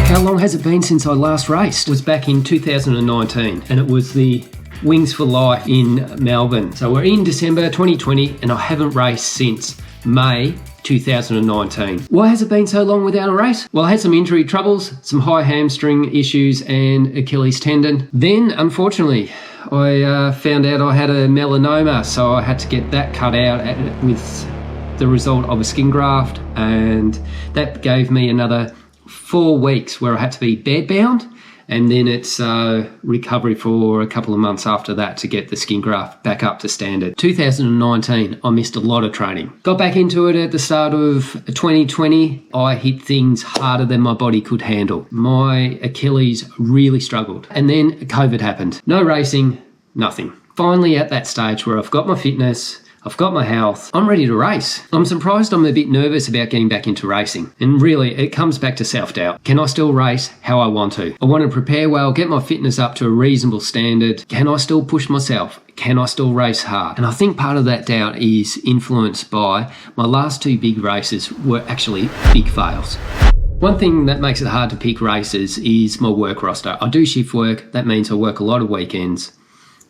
How long has it been since I last raced? It was back in 2019 and it was the Wings for Life in Melbourne. So we're in December 2020 and I haven't raced since May 2019. Why has it been so long without a race? Well, I had some injury troubles, some high hamstring issues and Achilles tendon. Then, unfortunately, I found out I had a melanoma, so I had to get that cut out with the result of a skin graft, and that gave me another 4 weeks where I had to be bedbound, and then it's recovery for a couple of months after that to get the skin graft back up to standard. 2019, I missed a lot of training. Got back into it at the start of 2020. I hit things harder than my body could handle. My Achilles really struggled. And then COVID happened. No racing, nothing. Finally at that stage where I've got my fitness, I've got my health, I'm ready to race. I'm surprised I'm a bit nervous about getting back into racing. And really, it comes back to self-doubt. Can I still race how I want to? I want to prepare well, get my fitness up to a reasonable standard. Can I still push myself? Can I still race hard? And I think part of that doubt is influenced by my last 2 big races were actually big fails. One thing that makes it hard to pick races is my work roster. I do shift work. That means I work a lot of weekends.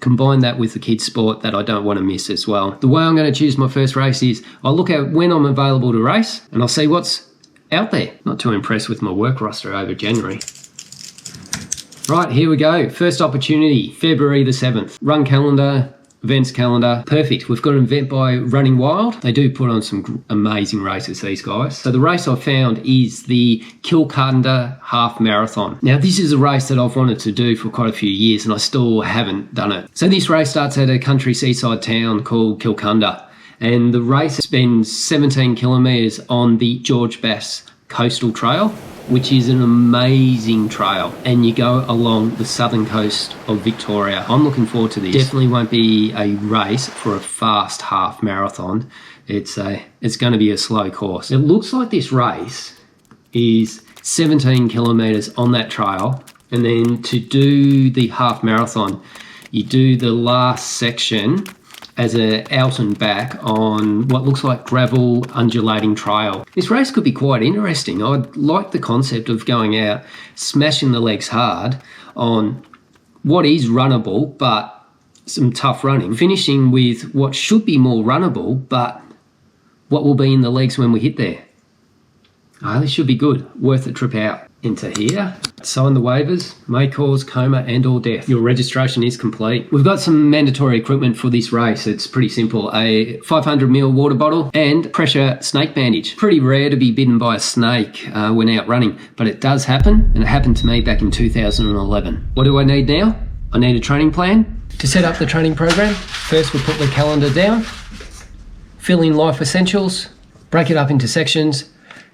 Combine that with the kids' sport that I don't want to miss as well. The way I'm going to choose my first race is I'll look at when I'm available to race and I'll see what's out there. Not too impressed with my work roster over January. Right, here we go. First opportunity, February the 7th. Run calendar, events calendar. Perfect. We've got an event by Running Wild. They do put on some amazing races, these guys. So the race I found is the Kilcunda Half Marathon. Now, this is a race that I've wanted to do for quite a few years and I still haven't done it. So this race starts at a country seaside town called Kilcunda, and the race spends 17 kilometres on the George Bass Coastal Trail, which is an amazing trail, and you go along the southern coast of Victoria. I'm looking forward to this. Definitely won't be a race for a fast half marathon. It's going to be a slow course. It looks like this race is 17 kilometres on that trail, and then to do the half marathon, you do the last section as a out and back on what looks like gravel undulating trail. This race could be quite interesting. I like the concept of going out, smashing the legs hard on what is runnable, but some tough running, finishing with what should be more runnable, but what will be in the legs when we hit there. This should be good, worth a trip out. Enter here, sign the waivers, may cause coma and or death. Your registration is complete. We've got some mandatory equipment for this race. It's pretty simple. A 500ml water bottle and pressure snake bandage. Pretty rare to be bitten by a snake when out running, but it does happen, and it happened to me back in 2011. What do I need now? I need a training plan. To set up the training program, first we'll put the calendar down, fill in life essentials, break it up into sections.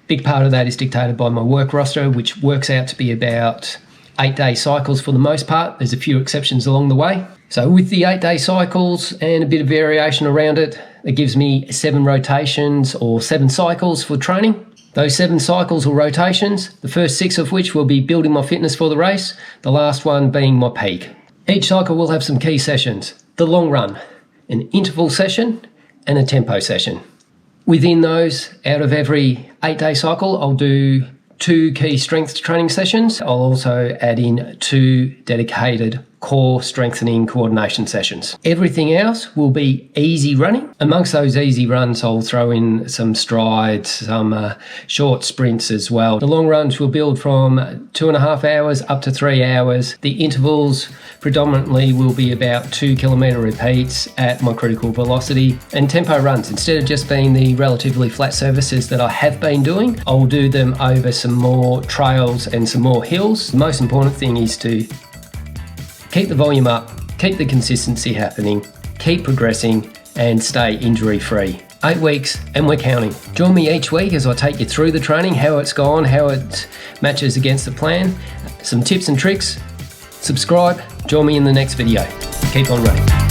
Big part of that is dictated by my work roster, which works out to be about 8-day cycles for the most part. There's a few exceptions along the way. So with the 8-day cycles and a bit of variation around it, it gives me 7 rotations or 7 cycles for training. Those 7 cycles or rotations, the first 6 of which will be building my fitness for the race, the last one being my peak. Each cycle will have some key sessions: the long run, an interval session, and a tempo session. Within those, out of every 8-day cycle, I'll do 2 key strength training sessions. I'll also add in 2 dedicated core strengthening coordination sessions. Everything else will be easy running. Amongst those easy runs, I'll throw in some strides, some short sprints as well. The long runs will build from 2.5 hours up to 3 hours. The intervals predominantly will be about 2 kilometre repeats at my critical velocity. And tempo runs, instead of just being the relatively flat surfaces that I have been doing, I'll do them over some more trails and some more hills. The most important thing is to keep the volume up, keep the consistency happening, keep progressing, and stay injury-free. 8 weeks, and we're counting. Join me each week as I take you through the training, how it's gone, how it matches against the plan, some tips and tricks. Subscribe, join me in the next video. Keep on running.